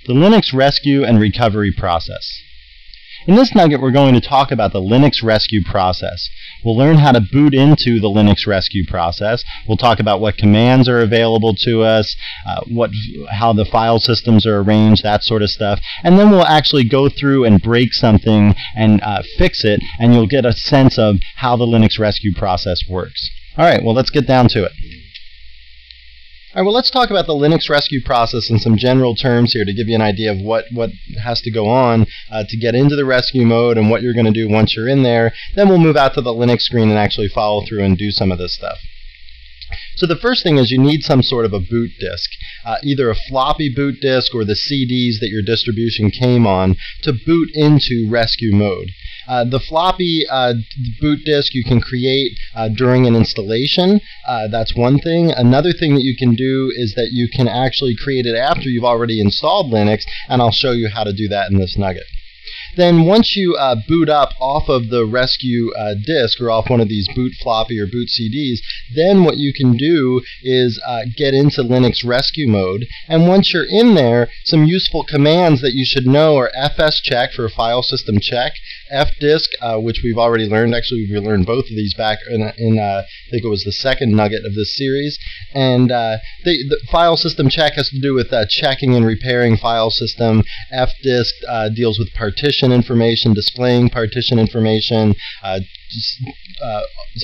the Linux rescue and recovery process. In this nugget, we're going to talk about the Linux rescue process. We'll learn how to boot into the Linux rescue process. We'll talk about what commands are available to us, how the file systems are arranged, that sort of stuff. And then we'll actually go through and break something and fix it, and you'll get a sense of how the Linux rescue process works. All right, well, let's get down to it. All right, well, let's talk about the Linux rescue process in some general terms here to give you an idea of what has to go on to get into the rescue mode and what you're going to do once you're in there. Then we'll move out to the Linux screen and actually follow through and do some of this stuff. So the first thing is you need some sort of a boot disk, either a floppy boot disk or the CDs that your distribution came on to boot into rescue mode. The floppy boot disk you can create during an installation. That's one thing. Another thing that you can do is that you can actually create it after you've already installed Linux, and I'll show you how to do that in this nugget. Then once you boot up off of the rescue disk or off one of these boot floppy or boot CDs, then what you can do is get into Linux rescue mode. And once you're in there, some useful commands that you should know are fscheck for file system check, fdisk, which we've already learned. Actually, we learned both of these back in I think it was the second nugget of this series. And the file system check has to do with checking and repairing file system. Fdisk deals with partition information, displaying partition information,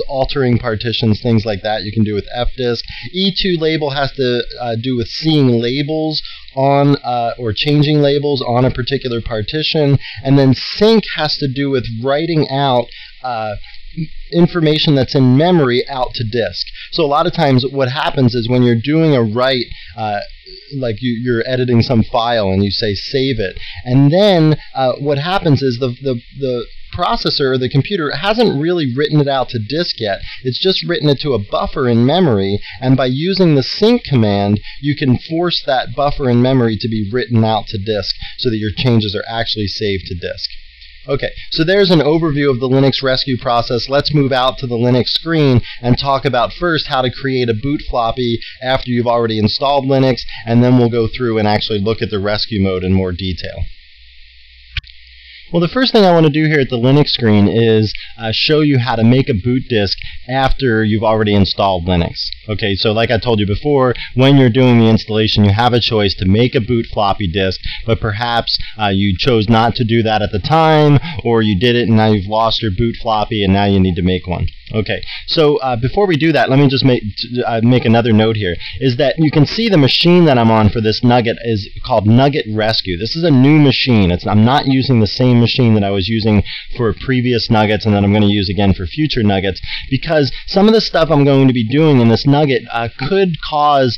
altering partitions, things like that you can do with fdisk. E2 label has to do with seeing labels on or changing labels on a particular partition, and then sync has to do with writing out information that's in memory out to disk. So a lot of times what happens is when you're doing a write, like you're editing some file and you say save it, and then what happens is the processor or the computer hasn't really written it out to disk yet. It's just written it to a buffer in memory, and by using the sync command you can force that buffer in memory to be written out to disk so that your changes are actually saved to disk. Okay, so there's an overview of the Linux rescue process. Let's move out to the Linux screen and talk about first how to create a boot floppy after you've already installed Linux, and then we'll go through and actually look at the rescue mode in more detail. Well, the first thing I want to do here at the Linux screen is show you how to make a boot disk after you've already installed Linux. Okay, so like I told you before, when you're doing the installation, you have a choice to make a boot floppy disk, but perhaps you chose not to do that at the time, or you did it and now you've lost your boot floppy and now you need to make one. Okay, so before we do that, let me just make another note here, is that you can see the machine that I'm on for this nugget is called Nugget Rescue. This is a new machine. I'm not using the same machine that I was using for previous nuggets and that I'm going to use again for future nuggets, because some of the stuff I'm going to be doing in this nugget could cause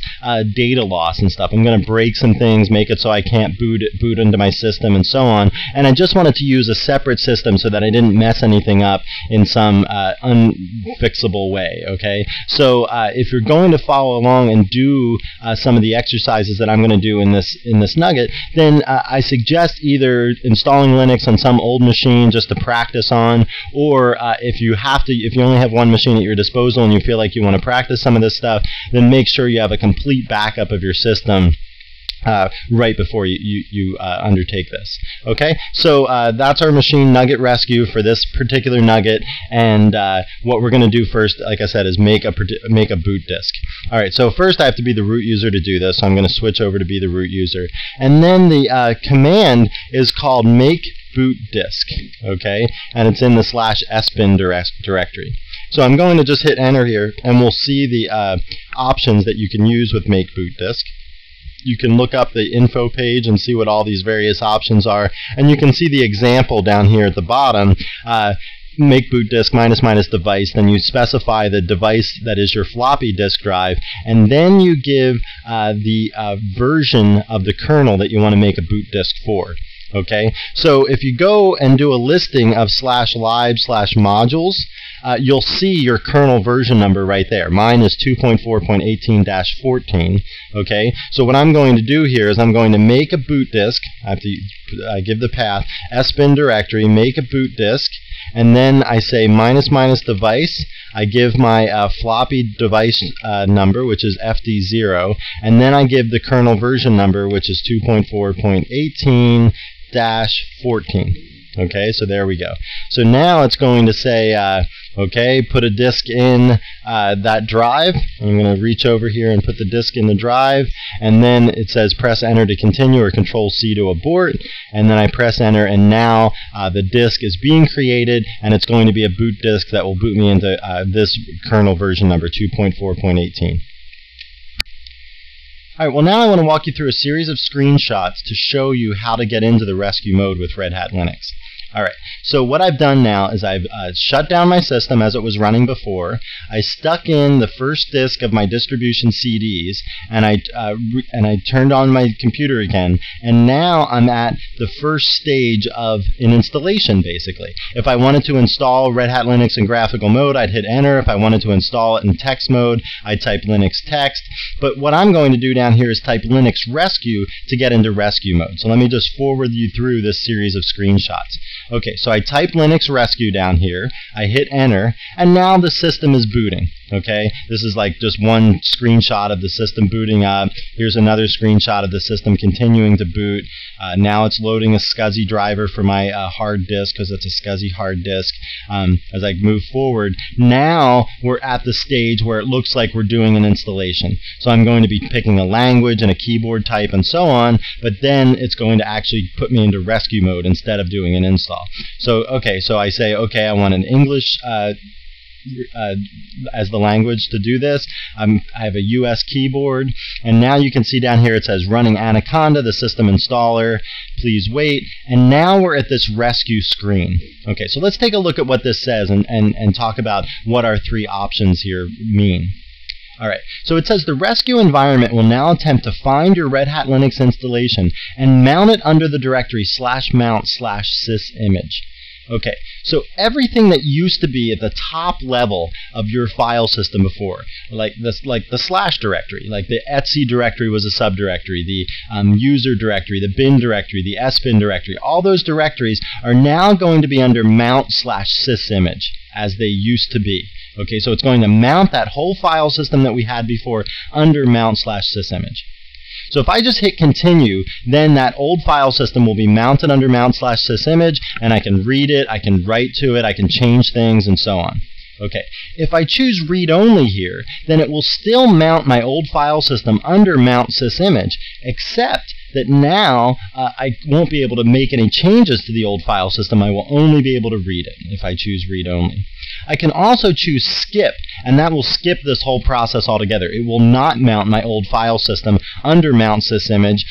data loss and stuff. I'm going to break some things, make it so I can't boot into my system and so on, and I just wanted to use a separate system so that I didn't mess anything up in some unfixable way. Okay, so if you're going to follow along and do some of the exercises that I'm going to do in this nugget, then I suggest either installing Linux on some old machine just to practice on, or if you only have one machine at your disposal and you feel like you want to practice some of this stuff, then make sure you have a complete backup of your system right before you undertake this. Okay, so that's our machine Nugget Rescue for this particular nugget, and what we're going to do first, like I said, is make a boot disk. Alright, so first I have to be the root user to do this, so I'm going to switch over to be the root user, and then the command is called make boot disk, okay, and it's in the /sbin directory. So I'm going to just hit enter here, and we'll see the options that you can use with make boot disk. You can look up the info page and see what all these various options are, and you can see the example down here at the bottom. Make boot disk -- device, then you specify the device that is your floppy disk drive, and then you give the version of the kernel that you want to make a boot disk for. Okay, so if you go and do a listing of /lib/modules, you'll see your kernel version number right there. Mine is 2.4.18-14. Okay, so what I'm going to do here is I'm going to make a boot disk. I have to give the path sbin directory, make a boot disk, and then I say -- device. I give my floppy device number, which is FD0, and then I give the kernel version number, which is 2.4.18-14. Okay, so there we go. So now it's going to say, okay, put a disk in that drive. I'm going to reach over here and put the disk in the drive, and then it says press enter to continue or control C to abort, and then I press enter, and now the disk is being created, and it's going to be a boot disk that will boot me into this kernel version number 2.4.18. All right, well, now I want to walk you through a series of screenshots to show you how to get into the rescue mode with Red Hat Linux. All right, so what I've done now is I've shut down my system as it was running before. I stuck in the first disk of my distribution CDs, and I turned on my computer again, and now I'm at the first stage of an installation, basically. If I wanted to install Red Hat Linux in graphical mode, I'd hit enter. If I wanted to install it in text mode, I'd type Linux text. But what I'm going to do down here is type Linux rescue to get into rescue mode. So let me just forward you through this series of screenshots. Okay, so I type Linux rescue down here, I hit enter, and now the system is booting. Okay, this is like just one screenshot of the system booting up. Here's another screenshot of the system continuing to boot. Now it's loading a SCSI driver for my hard disk, because it's a SCSI hard disk. As I move forward, now we're at the stage where it looks like we're doing an installation. So I'm going to be picking a language and a keyboard type and so on, but then it's going to actually put me into rescue mode instead of doing an install. So okay, so I say, okay, I want an English as the language to do this. I have a US keyboard, and now you can see down here it says running Anaconda, the system installer, please wait, and now we're at this rescue screen. Okay, so let's take a look at what this says and talk about what our three options here mean. Alright, so it says the rescue environment will now attempt to find your Red Hat Linux installation and mount it under the directory /mount/sysimage. Okay, so everything that used to be at the top level of your file system before, like the slash directory, like the etc directory was a subdirectory, the user directory, the bin directory, the sbin directory, all those directories are now going to be under mount/sysimage as they used to be. Okay, so it's going to mount that whole file system that we had before under mount/sysimage. So if I just hit continue, then that old file system will be mounted under mount/sysimage, and I can read it, I can write to it, I can change things, and so on. Okay, if I choose read only here, then it will still mount my old file system under mount/sysimage, except that now I won't be able to make any changes to the old file system. I will only be able to read it if I choose read only. I can also choose skip, and that will skip this whole process altogether. It will not mount my old file system under mount/sysimage.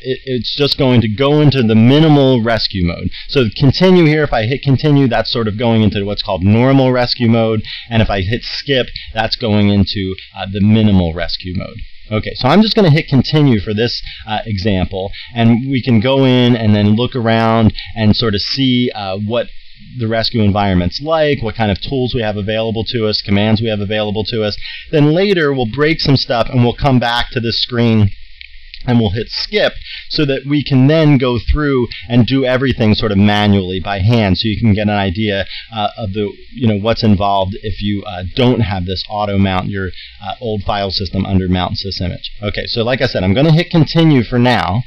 It's just going to go into the minimal rescue mode. So continue here, if I hit continue, that's sort of going into what's called normal rescue mode, and if I hit skip, that's going into the minimal rescue mode. Okay, so I'm just going to hit continue for this example, and we can go in and then look around and sort of see what the rescue environment's like, what kind of tools we have available to us, commands we have available to us. Then later we'll break some stuff and we'll come back to this screen and we'll hit skip so that we can then go through and do everything sort of manually by hand, so you can get an idea of the what's involved if you don't have this auto mount your old file system under mount/sysimage. Okay, so like I said, I'm going to hit continue for now.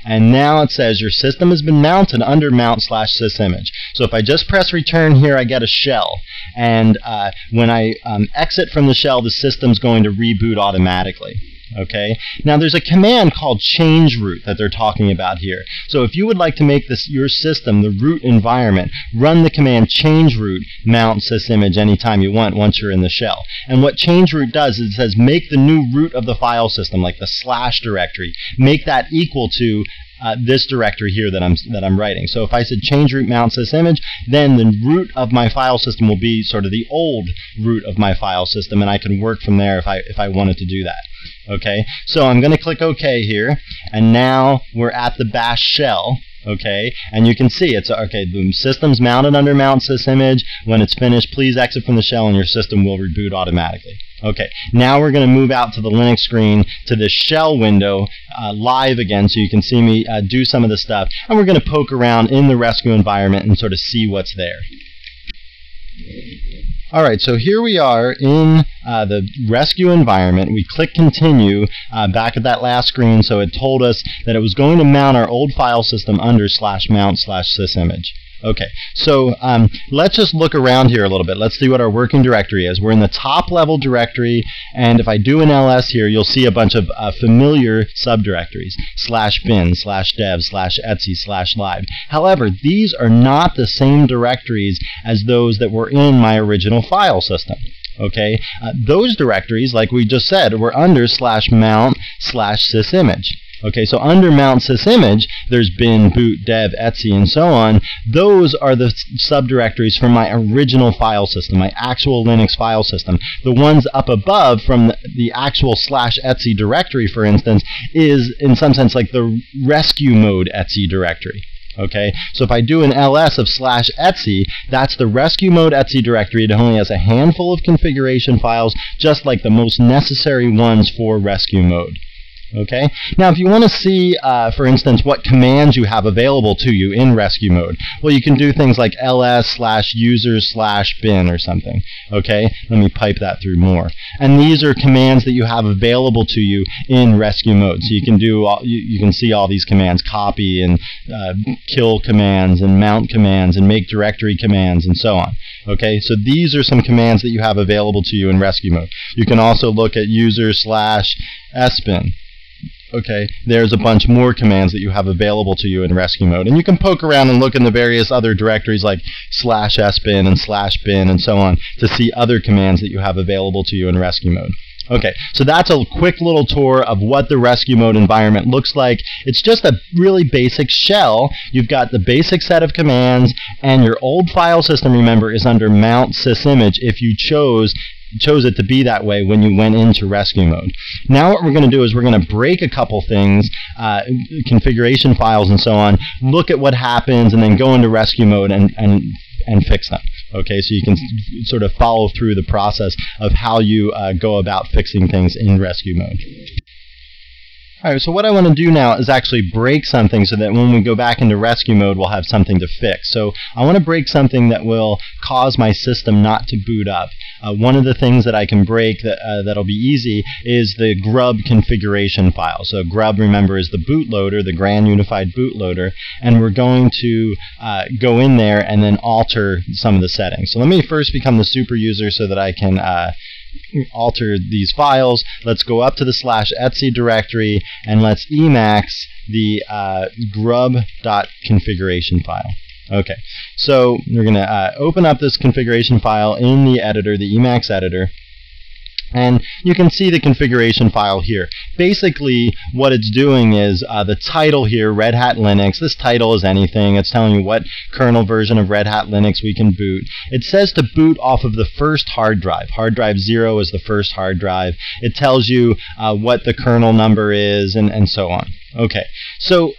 And now it says your system has been mounted under mount/sysimage. So if I just press return here, I get a shell. And when I exit from the shell, the system's going to reboot automatically. Okay. Now there's a command called change root that they're talking about here. So if you would like to make your system the root environment, run the command change root mount/sysimage anytime you want once you're in the shell. And what change root does is it says make the new root of the file system, like the slash directory, make that equal to this directory here that I'm writing. So if I said change root mount/sysimage, then the root of my file system will be sort of the old root of my file system, and I can work from there if I wanted to do that. Okay, so I'm going to click OK here, and now we're at the bash shell. Okay, and you can see it's okay. The system's mounted under mount/sysimage. When it's finished, please exit from the shell, and your system will reboot automatically. Okay, now we're going to move out to the Linux screen to the shell window live again, so you can see me do some of the stuff, and we're going to poke around in the rescue environment and sort of see what's there. Alright, so here we are in the rescue environment. We click continue back at that last screen, so it told us that it was going to mount our old file system under /mount/sysimage. Okay, so let's just look around here a little bit. Let's see what our working directory is. We're in the top level directory, and if I do an ls here, you'll see a bunch of familiar subdirectories: /bin, /dev, /etsy, /live. However, these are not the same directories as those that were in my original file system. Okay, those directories, like we just said, were under /mount/sysimage. Okay, so under mount sysimage, there's bin, boot, dev, etsy, and so on. Those are the subdirectories from my original file system, my actual Linux file system. The ones up above from the actual /etsy directory, for instance, is in some sense like the rescue mode etsy directory. Okay, so if I do an ls of /etsy, that's the rescue mode etsy directory. It only has a handful of configuration files, just like the most necessary ones for rescue mode. Okay. Now, if you want to see, for instance, what commands you have available to you in rescue mode, well, you can do things like ls/users/bin or something. Okay. Let me pipe that through more. And these are commands that you have available to you in rescue mode. So you can do, you can see all these commands: copy and kill commands and mount commands and make directory commands and so on. Okay. So these are some commands that you have available to you in rescue mode. You can also look at user/sbin. Okay, there's a bunch more commands that you have available to you in rescue mode. And you can poke around and look in the various other directories like /sbin and /bin and so on to see other commands that you have available to you in rescue mode. Okay, so that's a quick little tour of what the rescue mode environment looks like. It's just a really basic shell. You've got the basic set of commands, and your old file system, remember, is under mount sysimage if you chose it to be that way when you went into rescue mode. Now what we're going to do is we're going to break a couple things, configuration files and so on, look at what happens, and then go into rescue mode and fix them. Okay, so you can sort of follow through the process of how you go about fixing things in rescue mode. Alright, so what I want to do now is actually break something so that when we go back into rescue mode, we'll have something to fix. So I want to break something that will cause my system not to boot up. One of the things that I can break that'll be easy is the grub configuration file. So grub, remember, is the bootloader, the Grand Unified Bootloader, and we're going to go in there and then alter some of the settings. So let me first become the super user so that I can alter these files. Let's go up to the /etsy directory and let's Emacs the grub.configuration file. Okay, so we're going to open up this configuration file in the editor, the Emacs editor, and you can see the configuration file here. Basically, what it's doing is the title here, Red Hat Linux. This title is anything. It's telling you what kernel version of Red Hat Linux we can boot. It says to boot off of the first hard drive. Hard drive 0 is the first hard drive. It tells you what the kernel number is and so on. Okay, so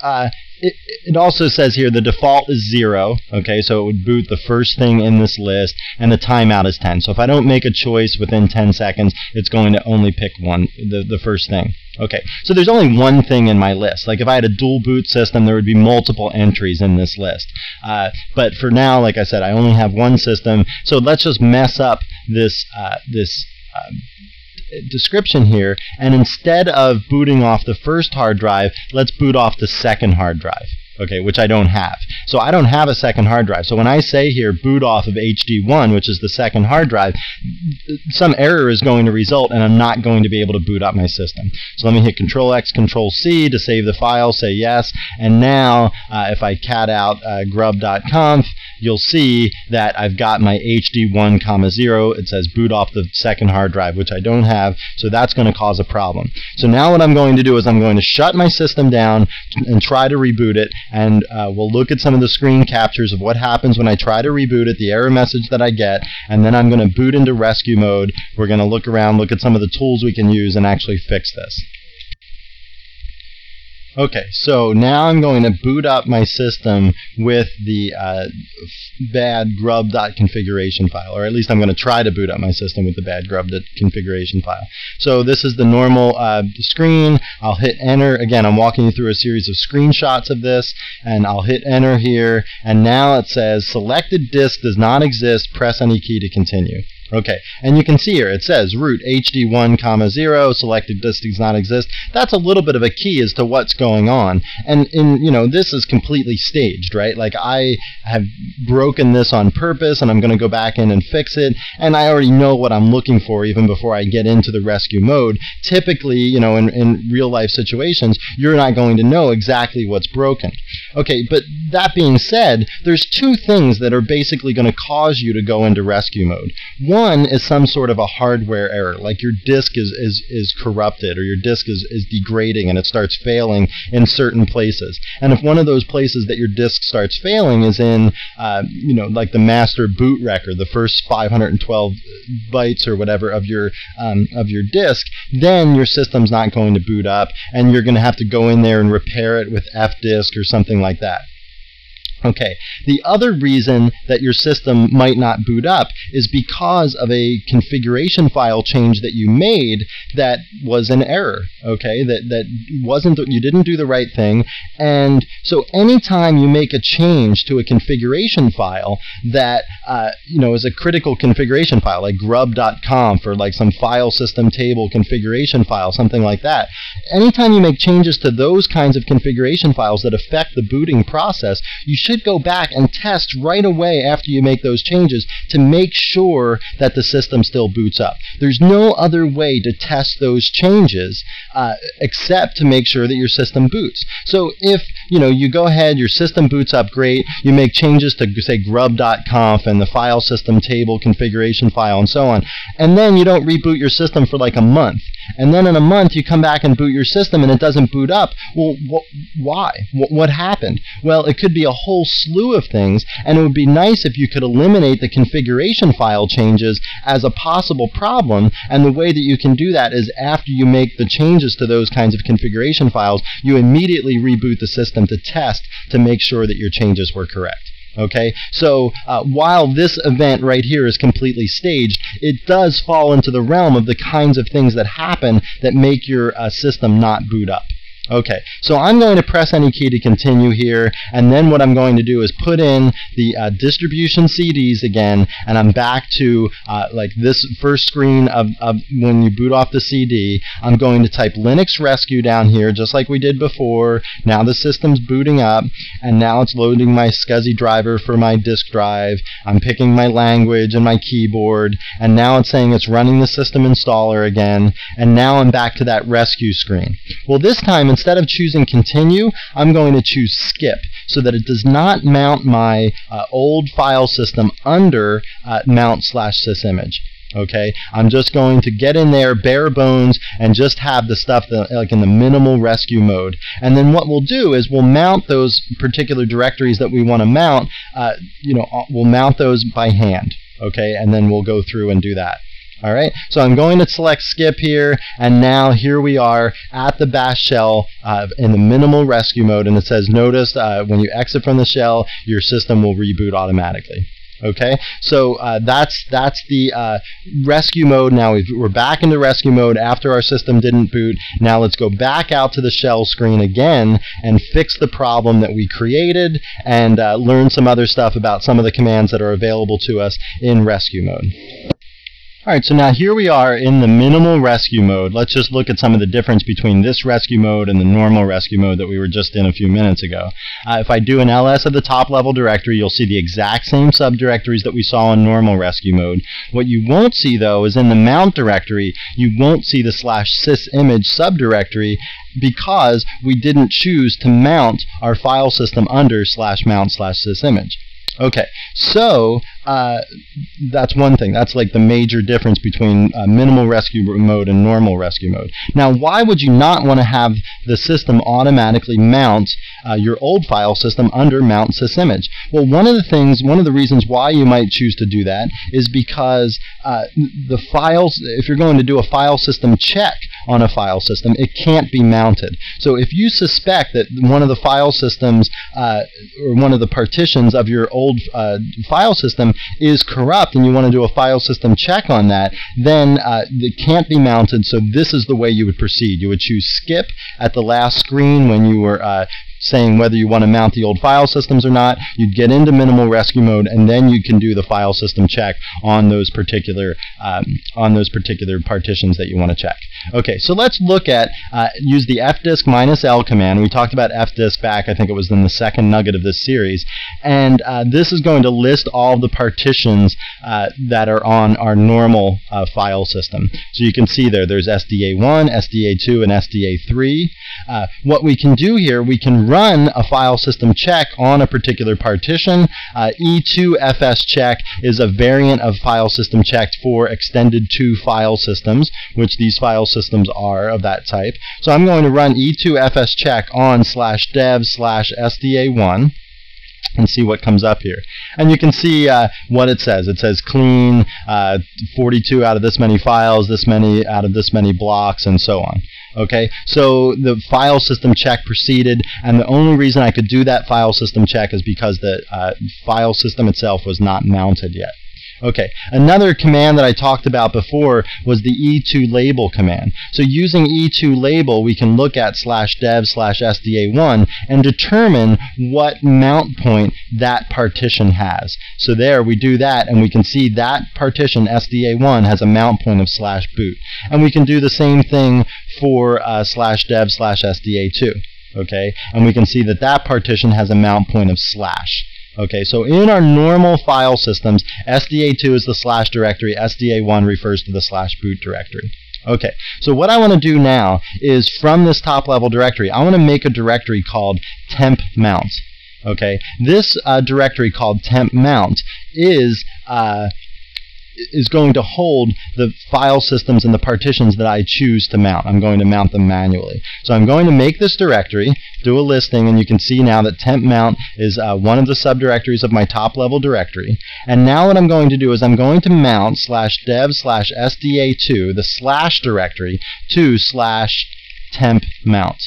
it also says here the default is 0, okay, so it would boot the first thing in this list, and the timeout is 10. So if I don't make a choice within 10 seconds, it's going to only pick the first thing. Okay, so there's only one thing in my list. Like if I had a dual boot system, there would be multiple entries in this list. But for now, like I said, I only have one system, so let's just mess up this description here, and instead of booting off the first hard drive, let's boot off the second hard drive, okay, which I don't have. So I don't have a second hard drive. So when I say here boot off of HD1, which is the second hard drive, some error is going to result, and I'm not going to be able to boot up my system. So let me hit Control-X, Control-C to save the file, say yes, and now if I cat out grub.conf, you'll see that I've got my HD1, 0. It says boot off the second hard drive, which I don't have, so that's going to cause a problem. So now what I'm going to do is I'm going to shut my system down and try to reboot it, and we'll look at some of the screen captures of what happens when I try to reboot it, the error message that I get, and then I'm going to boot into rescue mode. We're going to look around, look at some of the tools we can use, and actually fix this. Okay, so now I'm going to boot up my system with the bad grub.configuration file, or at least I'm going to try to boot up my system with the bad grub.configuration file. So this is the normal screen. I'll hit enter. Again, I'm walking you through a series of screenshots of this, and I'll hit enter here, and now it says selected disk does not exist, press any key to continue. Okay, and you can see here it says root HD1, 0, selected disk does not exist. That's a little bit of a key as to what's going on. And this is completely staged, right? Like I have broken this on purpose, and I'm going to go back in and fix it, and I already know what I'm looking for even before I get into the rescue mode. Typically, in real life situations, you're not going to know exactly what's broken. Okay, but that being said, there's two things that are basically going to cause you to go into rescue mode. One is some sort of a hardware error, like your disk is corrupted, or your disk is degrading and it starts failing in certain places. And if one of those places that your disk starts failing is in, like the master boot record, the first 512 bytes or whatever of your disk, then your system's not going to boot up, and you're going to have to go in there and repair it with fdisk or something like that. Okay, the other reason that your system might not boot up is because of a configuration file change that you made that was an error, okay, that wasn't, you didn't do the right thing. And so anytime you make a change to a configuration file that is a critical configuration file, like grub.conf or like some file system table configuration file, something like that, anytime you make changes to those kinds of configuration files that affect the booting process, you should go back and test right away after you make those changes to make sure that the system still boots up. There's no other way to test those changes except to make sure that your system boots. So if you go ahead, your system boots up great, you make changes to say grub.conf and the file system table configuration file and so on, and then you don't reboot your system for like a month, and then in a month you come back and boot your system and it doesn't boot up. Well, why? What happened? Well, it could be a whole slew of things, and it would be nice if you could eliminate the configuration file changes as a possible problem. And the way that you can do that is after you make the changes to those kinds of configuration files, you immediately reboot the system to test to make sure that your changes were correct. Okay, so while this event right here is completely staged, it does fall into the realm of the kinds of things that happen that make your system not boot up. Okay, so I'm going to press any key to continue here, and then what I'm going to do is put in the distribution CDs again, and I'm back to like this first screen of when you boot off the CD. I'm going to type Linux Rescue down here, just like we did before. Now the system's booting up, and now it's loading my SCSI driver for my disk drive. I'm picking my language and my keyboard, and now it's saying it's running the system installer again, and now I'm back to that rescue screen. Well, this time, instead of choosing continue, I'm going to choose skip so that it does not mount my old file system under mount/sysimage. Okay, I'm just going to get in there bare bones and just have the stuff that, like in the minimal rescue mode. And then what we'll do is we'll mount those particular directories that we want to mount. We'll mount those by hand. Okay, and then we'll go through and do that. All right, so I'm going to select skip here, and now here we are at the bash shell in the minimal rescue mode, and it says, notice when you exit from the shell, your system will reboot automatically. Okay, so that's the rescue mode. Now we're back into rescue mode after our system didn't boot. Now let's go back out to the shell screen again and fix the problem that we created, and learn some other stuff about some of the commands that are available to us in rescue mode. Alright, so now here we are in the minimal rescue mode. Let's just look at some of the difference between this rescue mode and the normal rescue mode that we were just in a few minutes ago. If I do an ls at the top level directory, you'll see the exact same subdirectories that we saw in normal rescue mode. What you won't see, though, is in the mount directory, you won't see the /sysimage subdirectory because we didn't choose to mount our file system under /mount/sysimage. Okay, so that's one thing. That's like the major difference between minimal rescue mode and normal rescue mode. Now, why would you not want to have the system automatically mount your old file system under mount sysimage? Well, one of the reasons why you might choose to do that is because the files, if you're going to do a file system check on a file system, it can't be mounted. So if you suspect that one of the file systems or one of the partitions of your old file system is corrupt and you want to do a file system check on that, then it can't be mounted. So this is the way you would proceed. You would choose skip at the last screen when you were saying whether you want to mount the old file systems or not. You'd get into minimal rescue mode, and then you can do the file system check on those particular partitions that you want to check. Okay, so let's look at use the fdisk -l command. We talked about fdisk back, I think it was in the second nugget of this series, and this is going to list all of the partitions that are on our normal file system. So you can see there's SDA1, SDA2, and SDA3. What we can do here, we can run a file system check on a particular partition. E2FS check is a variant of file system check for extended to file systems, which these file systems are of that type. So I'm going to run E2FS check on /dev/SDA1 and see what comes up here. And you can see what it says. It says clean, 42 out of this many files, this many out of this many blocks, and so on. Okay, so the file system check proceeded, and the only reason I could do that file system check is because the file system itself was not mounted yet. Okay, another command that I talked about before was the E2label command. So using E2label, we can look at /dev/SDA1 and determine what mount point that partition has. So there we do that, and we can see that partition SDA1 has a mount point of /boot. And we can do the same thing for /dev/SDA2. Okay, and we can see that that partition has a mount point of /. Okay, so in our normal file systems, SDA2 is the / directory, SDA1 refers to the /boot directory. Okay, so what I want to do now is from this top level directory, I want to make a directory called temp mount. Okay, this directory called temp mount is going to hold the file systems and the partitions that I choose to mount. I'm going to mount them manually. So I'm going to make this directory, do a listing, and you can see now that temp mount is one of the subdirectories of my top level directory. And now what I'm going to do is I'm going to mount /dev/SDA2, the / directory, to /temp mount.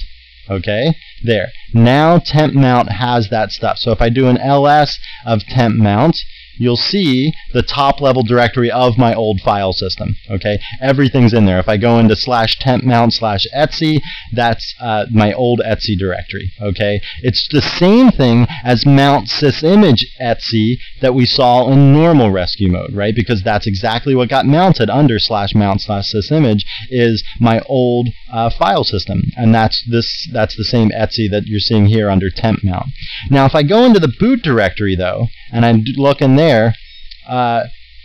Okay, there. Now temp mount has that stuff. So if I do an ls of temp mount, you'll see the top level directory of my old file system. Okay, everything's in there. If I go into /tempmount/etc, that's my old etc directory. Okay, it's the same thing as mount sysimage etc that we saw in normal rescue mode, right? Because that's exactly what got mounted under /mount/sysimage is my old file system, and that's the same etc that you're seeing here under temp mount. Now, if I go into the boot directory though, and I look in there,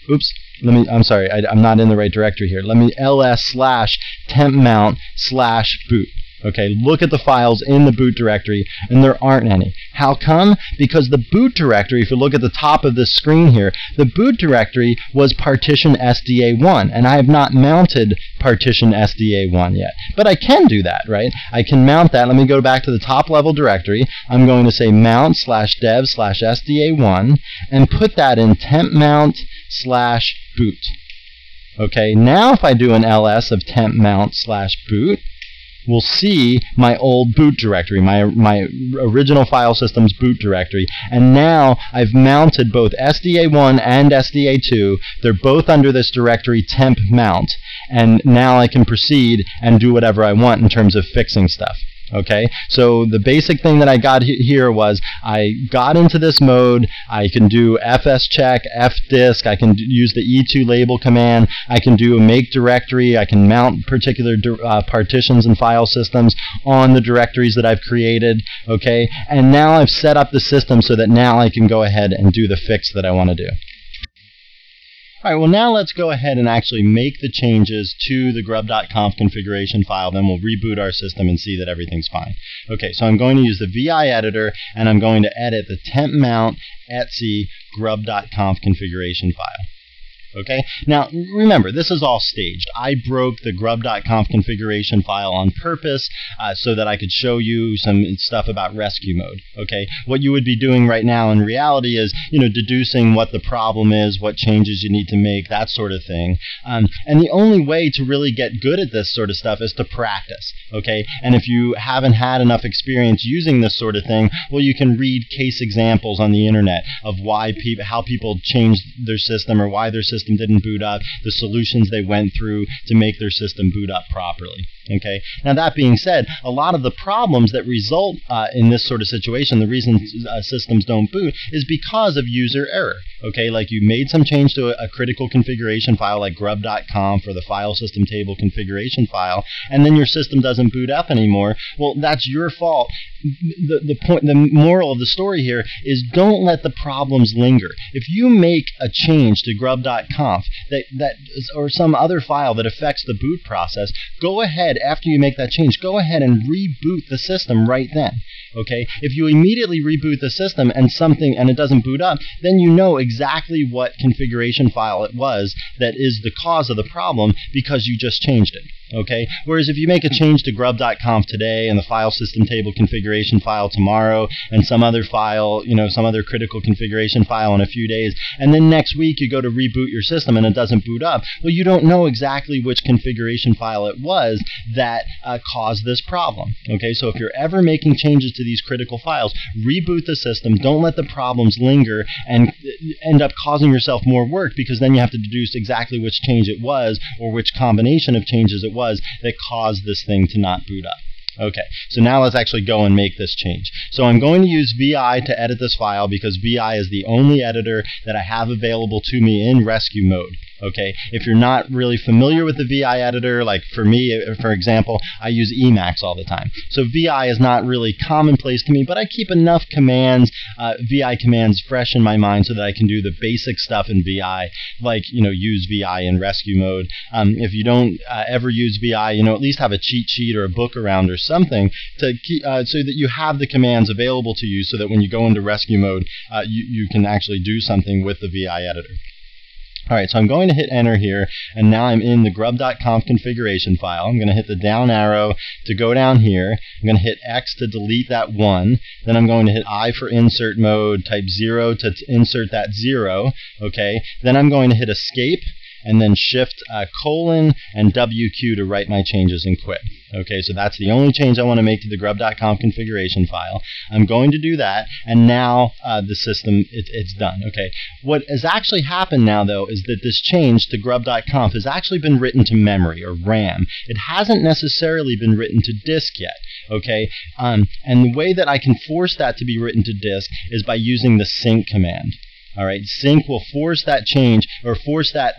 oops, I'm sorry, I'm not in the right directory here. Let me ls/tempmount/boot. Okay, look at the files in the boot directory, and there aren't any. How come? Because the boot directory, if you look at the top of this screen here, the boot directory was partition SDA1, and I have not mounted partition SDA1 yet. But I can do that, right? I can mount that. Let me go back to the top level directory. I'm going to say mount /dev/SDA1 and put that in tempmount/boot. Okay, now if I do an ls of tempmount/boot, we'll see my old boot directory, my original file system's boot directory. And now I've mounted both SDA1 and SDA2. They're both under this directory temp mount. And now I can proceed and do whatever I want in terms of fixing stuff. Okay, so the basic thing that I got here was I got into this mode. I can do fs check, fdisk, I can use the E2label command, I can do a make directory, I can mount particular partitions and file systems on the directories that I've created. Okay, and now I've set up the system so that now I can go ahead and do the fix that I want to do. Alright, well now let's go ahead and actually make the changes to the grub.conf configuration file, then we'll reboot our system and see that everything's fine. Okay, so I'm going to use the VI editor, and I'm going to edit the tempmount etc grub.conf configuration file. Okay. Now remember, this is all staged. I broke the grub.conf configuration file on purpose so that I could show you some stuff about rescue mode. Okay. What you would be doing right now in reality is, deducing what the problem is, what changes you need to make, that sort of thing. And the only way to really get good at this sort of stuff is to practice. Okay. And if you haven't had enough experience using this sort of thing, well, you can read case examples on the internet of how people changed their system or why their system didn't boot up, the solutions they went through to make their system boot up properly. Okay. Now that being said, a lot of the problems that result in this sort of situation, the reason systems don't boot, is because of user error. Okay, like you made some change to a critical configuration file like grub.conf or the file system table configuration file, and then your system doesn't boot up anymore. Well, that's your fault. The moral of the story here is don't let the problems linger. If you make a change to grub.conf or some other file that affects the boot process, go ahead, after you make that change, go ahead and reboot the system right then. Okay? If you immediately reboot the system and it doesn't boot up, then you know exactly what configuration file it was that is the cause of the problem because you just changed it. Okay? Whereas if you make a change to grub.conf today and the file system table configuration file tomorrow and some other file, some other critical configuration file in a few days, and then next week you go to reboot your system and it doesn't boot up, well, you don't know exactly which configuration file it was that caused this problem. Okay? So if you're ever making changes to these critical files, reboot the system, don't let the problems linger and end up causing yourself more work because then you have to deduce exactly which change it was or which combination of changes it was that caused this thing to not boot up. Okay, so now let's actually go and make this change. So I'm going to use VI to edit this file because VI is the only editor that I have available to me in rescue mode. Okay, if you're not really familiar with the VI editor, like for me, for example, I use Emacs all the time. So VI is not really commonplace to me, but I keep enough commands, VI commands fresh in my mind so that I can do the basic stuff in VI, like, use VI in rescue mode. If you don't ever use VI, at least have a cheat sheet or a book around or something to keep, so that you have the commands available to you so that when you go into rescue mode, you can actually do something with the VI editor. Alright, so I'm going to hit enter here, and now I'm in the grub.conf configuration file. I'm going to hit the down arrow to go down here. I'm going to hit X to delete that 1. Then I'm going to hit I for insert mode, type 0 to insert that 0. Okay. Then I'm going to hit escape, and then shift colon and WQ to write my changes and quit. Okay, so that's the only change I want to make to the grub.conf configuration file. I'm going to do that, and now the system, it's done. Okay, what has actually happened now, though, is that this change to grub.conf has actually been written to memory, or RAM. It hasn't necessarily been written to disk yet. Okay, and the way that I can force that to be written to disk is by using the sync command. Alright, sync will force that change, or force that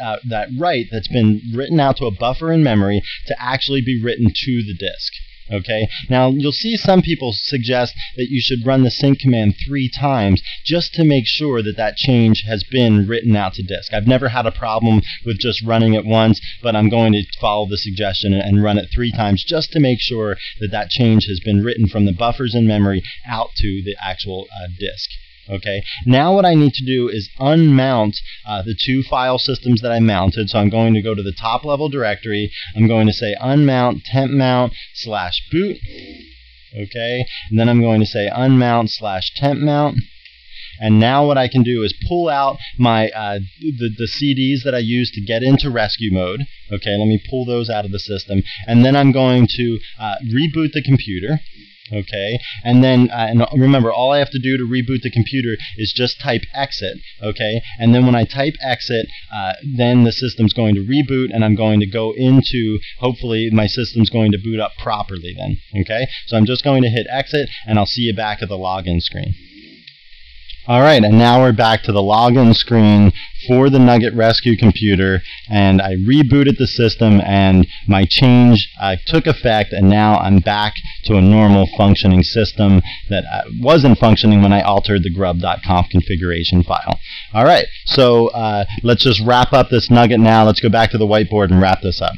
write that's been written out to a buffer in memory to actually be written to the disk. Okay, now you'll see some people suggest that you should run the sync command 3 times just to make sure that that change has been written out to disk. I've never had a problem with just running it once, but I'm going to follow the suggestion and run it 3 times just to make sure that that change has been written from the buffers in memory out to the actual disk. Okay, now what I need to do is unmount the 2 file systems that I mounted. So I'm going to go to the top level directory. I'm going to say unmount temp mount / boot. Okay, and then I'm going to say unmount / temp mount. And now what I can do is pull out my the CDs that I used to get into rescue mode. Okay, let me pull those out of the system. And then I'm going to reboot the computer. Okay, and then and remember, all I have to do to reboot the computer is just type exit. Okay, and then when I type exit, then the system's going to reboot, and I'm going to go into, hopefully my system's going to boot up properly then. Okay, so I'm just going to hit exit, and I'll see you back at the login screen. Alright, and now we're back to the login screen for the Nugget Rescue computer, and I rebooted the system, and my change took effect, and now I'm back to a normal functioning system that wasn't functioning when I altered the grub.conf configuration file. Alright, so let's just wrap up this Nugget now. Let's go back to the whiteboard and wrap this up.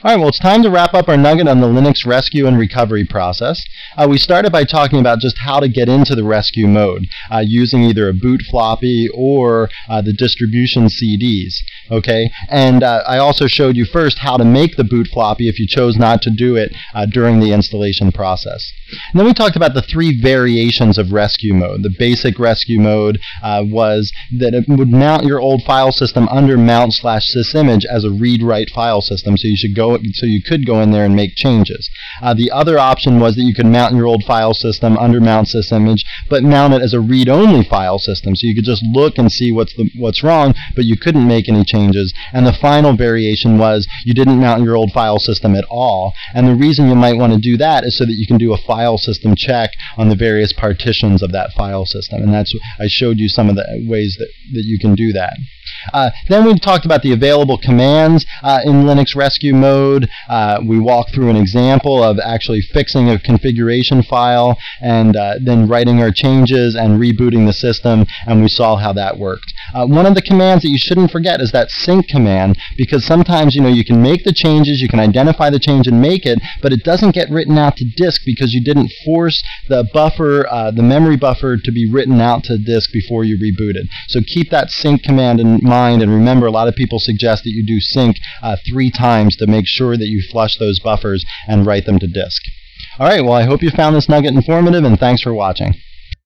All right, well, it's time to wrap up our nugget on the Linux rescue and recovery process. We started by talking about just how to get into the rescue mode using either a boot floppy or the distribution CDs. Okay, and I also showed you first how to make the boot floppy if you chose not to do it during the installation process. And then we talked about the 3 variations of rescue mode. The basic rescue mode was that it would mount your old file system under mount/sysimage as a read-write file system, so you could go in there and make changes. The other option was that you could mount your old file system under mount/sysimage, but mount it as a read-only file system, so you could just look and see what's wrong, but you couldn't make any changes. And the final variation was you didn't mount your old file system at all. And the reason you might want to do that is so that you can do a file system check on the various partitions of that file system. And I showed you some of the ways that you can do that. Then we talked about the available commands in Linux rescue mode. We walked through an example of actually fixing a configuration file and then writing our changes and rebooting the system, and we saw how that worked. One of the commands that you shouldn't forget is that sync command, because sometimes you can make the changes, you can identify the change and make it, but it doesn't get written out to disk because you didn't force the buffer, the memory buffer, to be written out to disk before you rebooted. So keep that sync command in mind, and remember, a lot of people suggest that you do sync 3 times to make sure that you flush those buffers and write them to disk. All right, well, I hope you found this nugget informative, and thanks for watching.